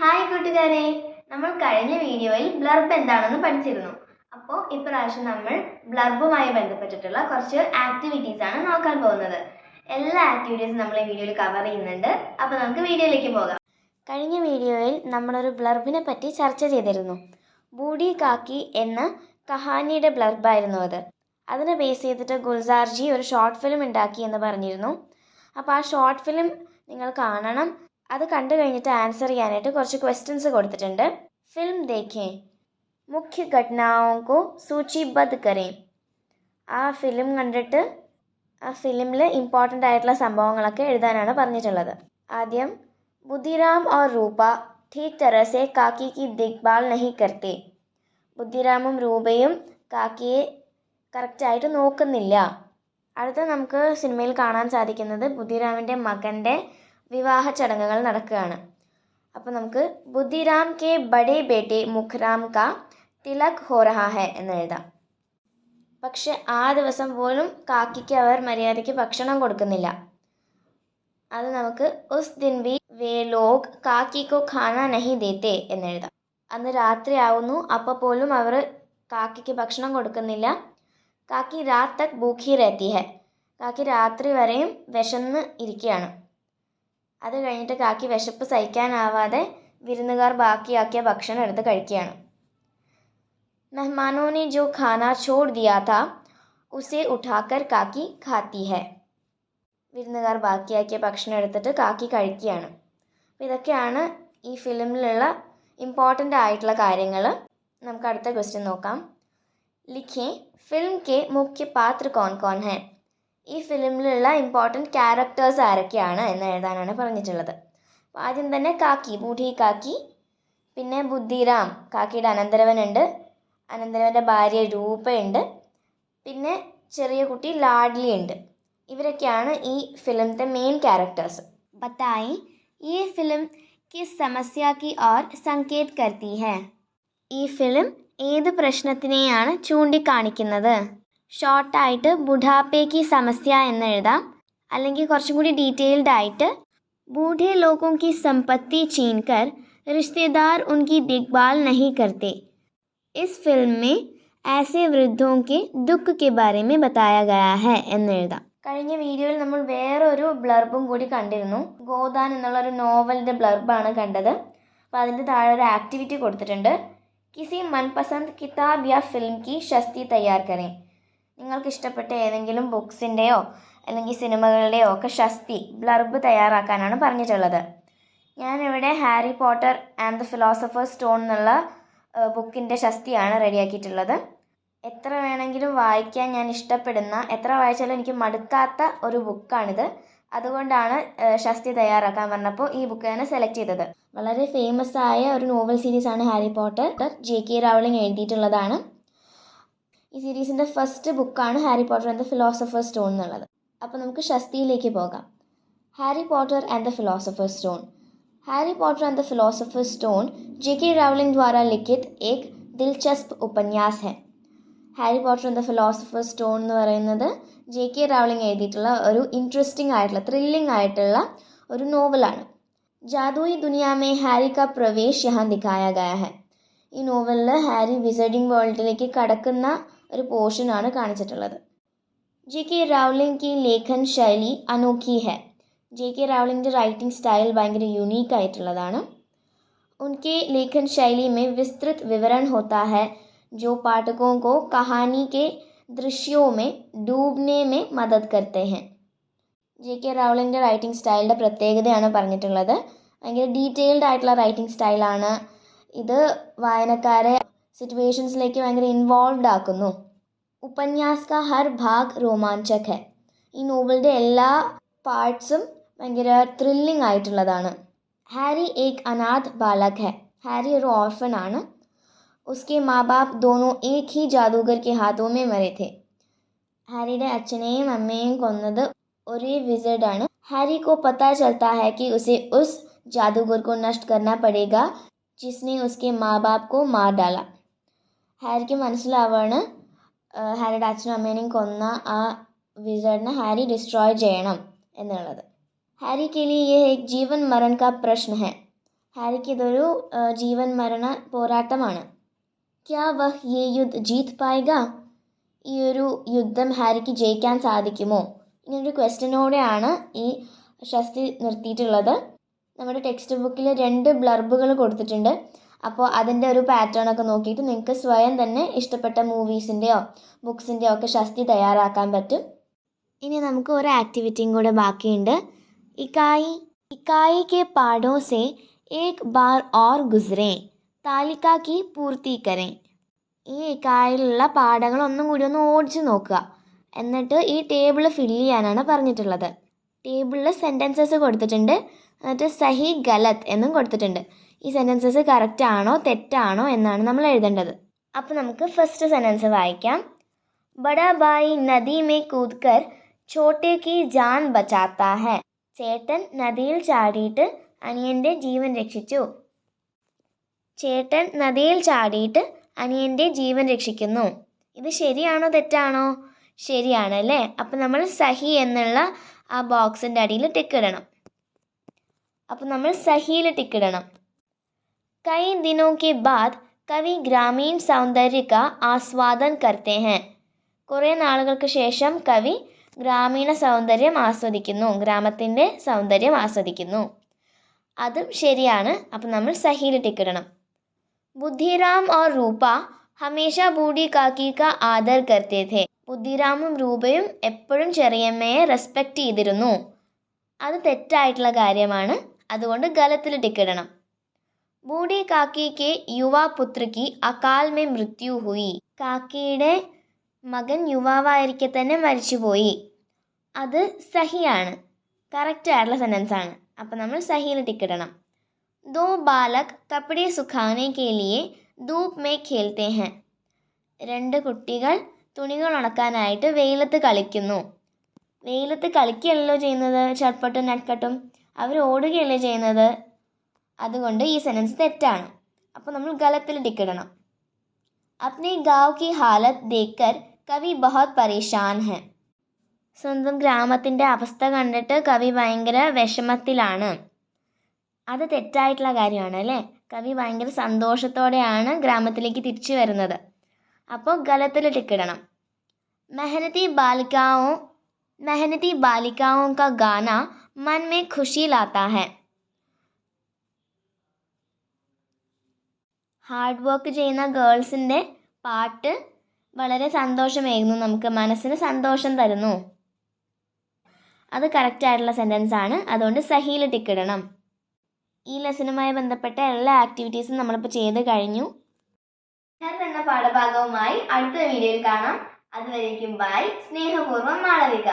Hi കൂട്ടുകാരെ, നമ്മൾ കഴിഞ്ഞ വീഡിയോയിൽ ബ്ലർബ് എന്താണെന്ന് പഠിച്ചിരുന്നു. അപ്പോൾ ഇപ്രാവശ്യം നമ്മൾ ബ്ലർബുമായി ബന്ധപ്പെട്ടിട്ടുള്ള കുറച്ച് ആക്ടിവിറ്റീസ് ആണ് നോക്കാൻ പോകുന്നത്. എല്ലാ ആക്ടിവിറ്റീസും നമ്മൾ ഈ വീഡിയോയിൽ കവർ ചെയ്യുന്നുണ്ട്. അപ്പോൾ നമുക്ക് വീഡിയോയിലേക്ക് പോകാം. കഴിഞ്ഞ വീഡിയോയിൽ നമ്മളൊരു ബ്ലർബിനെ പറ്റി ചർച്ച ചെയ്തിരുന്നു. ബൂഡി കാക്കി എന്ന കഹാനിയുടെ ബ്ലർബായിരുന്നു അത്. അതിനെ ബേസ് ചെയ്തിട്ട് ഗുൽസാർജി ഒരു ഷോർട്ട് ഫിലിം ഉണ്ടാക്കി എന്ന് പറഞ്ഞിരുന്നു. അപ്പോൾ ആ ഷോർട്ട് ഫിലിം നിങ്ങൾ കാണണം. അത് കണ്ടു കഴിഞ്ഞിട്ട് ആൻസർ ചെയ്യാനായിട്ട് കുറച്ച് ക്വസ്റ്റ്യൻസ് കൊടുത്തിട്ടുണ്ട്. ഫിലിം ദേഖേ, മുഖ്യ ഘടനാओं को सूचीबद्ध करें. ആ ഫിലിം കണ്ടിട്ട് ആ ഫിലിമിൽ ഇമ്പോർട്ടൻ്റ് ആയിട്ടുള്ള സംഭവങ്ങളൊക്കെ എഴുതാനാണ് പറഞ്ഞിട്ടുള്ളത്. ആദ്യം, ബുദ്ധിറാം और रूപ ठीक तरह से काकी की देखभाल नहीं करते. ബുദ്ധിറാമും രൂപയും കാക്കിയെ കറക്റ്റായിട്ട് നോക്കുന്നില്ല. അടുത്ത നമുക്ക് സിനിമയിൽ കാണാൻ സാധിക്കുന്നത് ബുദ്ധിറാമിൻ്റെ മകൻ്റെ വിവാഹ ചടങ്ങുകൾ നടക്കുകയാണ്. അപ്പോൾ നമുക്ക് ബുദ്ധിറാം കെ ബഡേ ബേട്ടെ മുഖ്റാം കാ തിലക് ഹോ രഹാ ഹെ എന്ന് എഴുതാം. പക്ഷെ ആ ദിവസം പോലും കാക്കിക്ക് അവർ മര്യാദയ്ക്ക് ഭക്ഷണം കൊടുക്കുന്നില്ല. അത് നമുക്ക് ഉസ് ദിൻ ഭി വേ ലോഗ് കാക്കി കോ ഖാന നഹി ദേത്തെ എന്ന് എഴുതാം. അന്ന് രാത്രി ആവുന്നു, അപ്പോൾ പോലും അവർ കാക്കിക്ക് ഭക്ഷണം കൊടുക്കുന്നില്ല. കാക്കി രാത് തക് ഭൂഖി രഹത്തി ഹെ. കാക്കി രാത്രി വരെയും വിശന്ന് ഇരിക്കുകയാണ്. അത് കഴിഞ്ഞിട്ട് കാക്കി വിശപ്പ് സഹിക്കാനാവാതെ വിരുന്നുകാർ ബാക്കിയാക്കിയ ഭക്ഷണം എടുത്ത് കഴിക്കുകയാണ്. മെഹ്മാനോ നെ ജോ ഖാന ഛോഡ് ദിയാ താ ഉസെ ഉഠാക്കർ കാക്കി ഖാത്തി ഹെ. വിരുന്നുകാർ ബാക്കിയാക്കിയ ഭക്ഷണം എടുത്തിട്ട് കാക്കി കഴിക്കുകയാണ്. അപ്പോൾ ഇതൊക്കെയാണ് ഈ ഫിലിമിലുള്ള ഇമ്പോർട്ടൻ്റ് ആയിട്ടുള്ള കാര്യങ്ങൾ. നമുക്ക് അടുത്ത ക്വസ്റ്റ്യൻ നോക്കാം. ലിഖേ ഫിലിം കെ മുഖ്യ പാത്ര കോൺ കോൺ ഹെ. ഈ ഫിലിമിലുള്ള ഇമ്പോർട്ടൻറ്റ് ക്യാരക്ടേഴ്സ് ആരൊക്കെയാണ് എന്ന് എഴുതാനാണ് പറഞ്ഞിട്ടുള്ളത്. അപ്പോൾ ആദ്യം തന്നെ കാക്കി, ബൂഢി കാക്കി, പിന്നെ ബുദ്ധിറാം, കാക്കിയുടെ അനന്തരവനുണ്ട്, അനന്തരവൻ്റെ ഭാര്യ രൂപയുണ്ട്, പിന്നെ ചെറിയ കുട്ടി ലാഡ്ലി ഉണ്ട്. ഇവരൊക്കെയാണ് ഈ ഫിലിമിൻ്റെ മെയിൻ ക്യാരക്ടേഴ്സ്. ബത്തായി ഈ ഫിലിം കിസ് സമസ്യ കി ഓർ സങ്കേത് കർത്തി ഹെ. ഈ ഫിലിം ഏത് പ്രശ്നത്തിനെയാണ് ചൂണ്ടിക്കാണിക്കുന്നത്? ഷോർട്ടായിട്ട് ബുഢാപ്പേക്ക് സമസ്യ എന്ന് എഴുതാം, അല്ലെങ്കിൽ കുറച്ചും കൂടി ഡീറ്റെയിൽഡ് ആയിട്ട് बूढ़े लोगों की संपत्ति छीनकर रिश्तेदार उनकी देखभाल नहीं करते. इस फिल्म में ऐसे वृद्धों के दुख के बारे में बताया गया है എന്ന് എഴുതാം. കഴിഞ്ഞ വീഡിയോയിൽ നമ്മൾ വേറൊരു ബ്ലർബും കൂടി കണ്ടിരുന്നു. ഗോദാൻ എന്നുള്ളൊരു നോവലിൻ്റെ ബ്ലർബാണ് കണ്ടത്. അപ്പോൾ അതിൻ്റെ താഴെ ഒരു ആക്ടിവിറ്റി കൊടുത്തിട്ടുണ്ട്. കിസി മൻപസന്ദ് കിതാബ് യാ ഫിലിം കി ഷസ്തി തയ്യാർ കരേ. നിങ്ങൾക്ക് ഇഷ്ടപ്പെട്ട ഏതെങ്കിലും ബുക്സിൻ്റെയോ അല്ലെങ്കിൽ സിനിമകളുടെയോ ഒക്കെ ഷസ്തി ബ്ലർബ് തയ്യാറാക്കാനാണ് പറഞ്ഞിട്ടുള്ളത്. ഞാനിവിടെ Harry Potter and the Philosopher's stone എന്നുള്ള ബുക്കിൻ്റെ ഷസ്തിയാണ് റെഡിയാക്കിയിട്ടുള്ളത്. എത്ര വേണമെങ്കിലും വായിക്കാൻ ഞാൻ ഇഷ്ടപ്പെടുന്ന, എത്ര വായിച്ചാലും എനിക്ക് മടുക്കാത്ത ഒരു ബുക്കാണിത്. അതുകൊണ്ടാണ് ഷസ്തി തയ്യാറാക്കാൻ പറഞ്ഞപ്പോൾ ഈ ബുക്ക് തന്നെ സെലക്ട് ചെയ്തത്. വളരെ ഫേമസ് ആയ ഒരു നോവൽ സീരീസാണ് ഹാരി പോട്ടർ. ജെ.കെ. റൗളിംഗ് എഴുതിയിട്ടുള്ളതാണ്. ഈ സീരീസിൻ്റെ ഫസ്റ്റ് ബുക്കാണ് Harry Potter and the Philosopher's Stone എന്നുള്ളത്. അപ്പോൾ നമുക്ക് ഷസ്തിയിലേക്ക് പോകാം. Harry Potter and the Philosopher's Stone. Harry Potter and the Philosopher's Stone ജെ.കെ. റൗളിംഗ് ദ്വാരാ ലിഖിത് ഏക് ദിൽചസ്പ് ഉപന്യാസ് ഹെ. Harry Potter and the Philosopher's Stone എന്ന് പറയുന്നത് ജെ.കെ. റൗളിംഗ് എഴുതിയിട്ടുള്ള ഒരു ഇൻട്രസ്റ്റിംഗ് ആയിട്ടുള്ള, ത്രില്ലിംഗ് ആയിട്ടുള്ള ഒരു നോവലാണ്. ജാദുയി ദുനിയാമേ ഹാരി കാ പ്രവേശ് യഹാൻ ദിഖായ ഗയാ ഹെ. ഈ നോവലിൽ ഹാരി വിസർഡിംഗ് വേൾഡിലേക്ക് കടക്കുന്ന ഒരു പോർഷനാണ് കാണിച്ചിട്ടുള്ളത്. ജെ.കെ. റൗളിംഗ് की ലേഖൻ ശൈലി അനോഖി ഹെ. ജെ.കെ. റൗളിംഗിൻ്റെ റൈറ്റിംഗ് സ്റ്റൈൽ ഭയങ്കര യുണീക്ക് ആയിട്ടുള്ളതാണ്. उनके लेखन शैली में विस्तृत विवरण होता है जो पाठकों को कहानी के दृश्यों में डूबने में मदद करते हैं. ജെ.കെ. റൗളിംഗിൻ്റെ റൈറ്റിംഗ് സ്റ്റൈലിൻ്റെ പ്രത്യേകതയാണ് പറഞ്ഞിട്ടുള്ളത്. ഭയങ്കര ഡീറ്റെയിൽഡ് ആയിട്ടുള്ള റൈറ്റിംഗ് സ്റ്റൈലാണ്. ഇത് വായനക്കാരെ സിറ്റുവേഷൻസിലേക്ക് ഭയങ്കര ഇൻവോൾവ്ഡ് ആക്കുന്നു. ഉപന്യാസ് കാ ഹർ ഭാഗ് രോമാഞ്ചക് ഹെ. ഈ നോവലിൻ്റെ എല്ലാ പാർട്സും ഭയങ്കര ത്രില്ലിംഗ് ആയിട്ടുള്ളതാണ്. ഹാരി ഏക് അനാഥ് ബാലക് ഹെ. ഹാരി ഒരു ഓർഫൻ ആണ്. ഉസ്കെ മാ bap ദോനോ Ek he ജാദൂഗർ K ഹാത്തോ may മരെ थे. ഹാരിയുടെ അച്ഛനെയും അമ്മയെയും കൊന്നത് ഒരേ വിസർഡാണ്. ഹാരി को पता चलता है कि उसे उस जादूगर को नष्ट करना पड़ेगा जिसने उसके माँ बाप को मार डाला. ഹാരിക്ക് മനസ്സിലാവാണ് ഹാരിയുടെ അച്ഛനും അമ്മേനെയും കൊന്ന ആ വിസർഡിനെ ഹാരി ഡിസ്ട്രോയ് ചെയ്യണം എന്നുള്ളത്. ഹാരി के लिए यह एक जीवन मरण का प्रश्न है. ഹാരിക്ക് ഇതൊരു ജീവൻ മരണ പോരാട്ടമാണ്. ക്യാ വഹ് യേ യുദ്ധ് ജീത് പായേഗ? ഈ ഒരു യുദ്ധം ഹാരിക്ക് ജയിക്കാൻ സാധിക്കുമോ? ഇങ്ങനൊരു ക്വസ്റ്റ്യനോടെയാണ് ഈ ഷസ്തി നിർത്തിയിട്ടുള്ളത്. നമ്മുടെ ടെക്സ്റ്റ് ബുക്കിൽ 2 ബ്ലർബുകൾ കൊടുത്തിട്ടുണ്ട്. അപ്പോൾ അതിൻ്റെ ഒരു പാറ്റേൺ ഒക്കെ നോക്കിയിട്ട് നിങ്ങൾക്ക് സ്വയം തന്നെ ഇഷ്ടപ്പെട്ട മൂവീസിൻ്റെയോ ബുക്സിൻ്റെയോ ഒക്കെ ഷസ്തി തയ്യാറാക്കാൻ പറ്റും. ഇനി നമുക്ക് ഒരു ആക്ടിവിറ്റിയും കൂടെ ബാക്കിയുണ്ട്. ഇക്കായി കെ പാഠോ സെ ഏക് ബാർ ഓർ ഗുസ്രേ താലിക കി പൂർത്തി കരേ. ഈ ഇക്കായിലുള്ള പാഠങ്ങൾ ഒന്നും കൂടി ഒന്ന് ഓടിച്ച് നോക്കുക. എന്നിട്ട് ഈ ടേബിൾ ഫില്ല് ചെയ്യാനാണ് പറഞ്ഞിട്ടുള്ളത്. ടേബിളിൽ സെൻറ്റൻസസ് കൊടുത്തിട്ടുണ്ട്. എന്നിട്ട് സഹി ഗലത് എന്നും കൊടുത്തിട്ടുണ്ട്. ഈ സെൻറ്റൻസസ് കറക്റ്റ് ആണോ തെറ്റാണോ എന്നാണ് നമ്മൾ എഴുതേണ്ടത്. അപ്പോൾ നമുക്ക് ഫസ്റ്റ് സെൻറ്റൻസ് വായിക്കാം. ബഡാ ഭായി നദി മേ കൂദ് കർ ഛോട്ടെ കി ജാൻ ബച്ചാത്താ ഹൈ. ചേട്ടൻ നദിയിൽ ചാടിയിട്ട് അനിയൻ്റെ ജീവൻ രക്ഷിച്ചു. ചേട്ടൻ നദിയിൽ ചാടിയിട്ട് അനിയൻ്റെ ജീവൻ രക്ഷിക്കുന്നു. ഇത് ശരിയാണോ തെറ്റാണോ? ശരിയാണ് അല്ലേ? അപ്പം നമ്മൾ സഹി എന്നുള്ള ആ ബോക്സിൻ്റെ അടിയിൽ ടിക്ക് ഇടണം. അപ്പം നമ്മൾ സഹിയിൽ ടിക്ക് ഇടണം. കൈ ദിനോ കെ ബാദ് കവി ഗ്രാമീൺ സൗന്ദര്യ കാ ആസ്വാദൻ കർത്തേ ഹൈ. കുറേ നാളുകൾക്ക് ശേഷം കവി ഗ്രാമീണ സൗന്ദര്യം ആസ്വദിക്കുന്നു, ഗ്രാമത്തിൻ്റെ സൗന്ദര്യം ആസ്വദിക്കുന്നു. അതും ശരിയാണ്. അപ്പം നമ്മൾ സഹിയിൽ ടിക്ക് ഇടണം. ബുദ്ധിറാം ഓർ രൂപ ഹമേശ ബൂഢി കാക്കി കാ ആദർ കർത്തേ ഥേ. ബുദ്ധിറാമും രൂപയും എപ്പോഴും ചെറിയമ്മയെ റെസ്പെക്റ്റ് ചെയ്തിരുന്നു. അത് തെറ്റായിട്ടുള്ള കാര്യമാണ്. അതുകൊണ്ട് ഗലത്തിൽ ടിക്കിടണം. ബൂഢി കാക്കി കെ യുവാ പുത്രയ്ക്ക് അകാൽ മേ മൃത്യു ഹുയി. കാക്കിയുടെ മകൻ യുവാവായിരിക്കെ തന്നെ മരിച്ചുപോയി. അത് സഹിയാണ്, കറക്റ്റ് ആയിട്ടുള്ള സെൻറ്റൻസ് ആണ്. അപ്പം നമ്മൾ സഹിയിൽ ടിക്കിടണം. ദോ Balak കപ്പടെ സുഖാനെ K ലിയെ Dhoop may ഖേൽത്തെ high. 2 കുട്ടികൾ തുണികൾ ഉണക്കാനായിട്ട് വെയിലത്ത് കളിക്കുന്നു. വെയിലത്ത് കളിക്കുകയല്ലോ ചെയ്യുന്നത് ചട്പട്ടും നട്കട്ടും, അവർ ഓടുകയല്ലേ ചെയ്യുന്നത്. അതുകൊണ്ട് ഈ സെൻറ്റൻസ് തെറ്റാണ്. അപ്പോൾ നമ്മൾ ഗലത്തിൽ ടിക്കിടണം. അപ്നെ ഗാവ് കി ഹാലത്ത് ദേക്കർ കവി ബഹുത് പരേഷാൻ ഹൈ. സ്വന്തം ഗ്രാമത്തിൻ്റെ അവസ്ഥ കണ്ടിട്ട് കവി ഭയങ്കര വിഷമത്തിലാണ്. അത് തെറ്റായിട്ടുള്ള കാര്യമാണ് അല്ലേ? കവി ഭയങ്കര സന്തോഷത്തോടെയാണ് ഗ്രാമത്തിലേക്ക് തിരിച്ചു വരുന്നത്. അപ്പോൾ ഗലത്തിൽ ടിക്കിടണം. മെഹനതി ബാലികാओं का गाना मन में खुशी लाता है. ഹാർഡ് വർക്ക് ചെയ്യുന്ന ഗേൾസിൻ്റെ പാട്ട് വളരെ സന്തോഷമേകുന്നു, നമുക്ക് മനസ്സിന് സന്തോഷം തരുന്നു. അത് കറക്റ്റായിട്ടുള്ള സെൻറ്റൻസ് ആണ്. അതുകൊണ്ട് സഹിയിൽ ടിക്കിടണം. ഈ ലെസണുമായി ബന്ധപ്പെട്ട എല്ലാ ആക്ടിവിറ്റീസും നമ്മളിപ്പോൾ ചെയ്ത് കഴിഞ്ഞു. എന്ന പാഠഭാഗവുമായി അടുത്ത വീഡിയോയിൽ കാണാം. അതുവരേക്കും ബൈ. സ്നേഹപൂർവ്വം മാളവിക.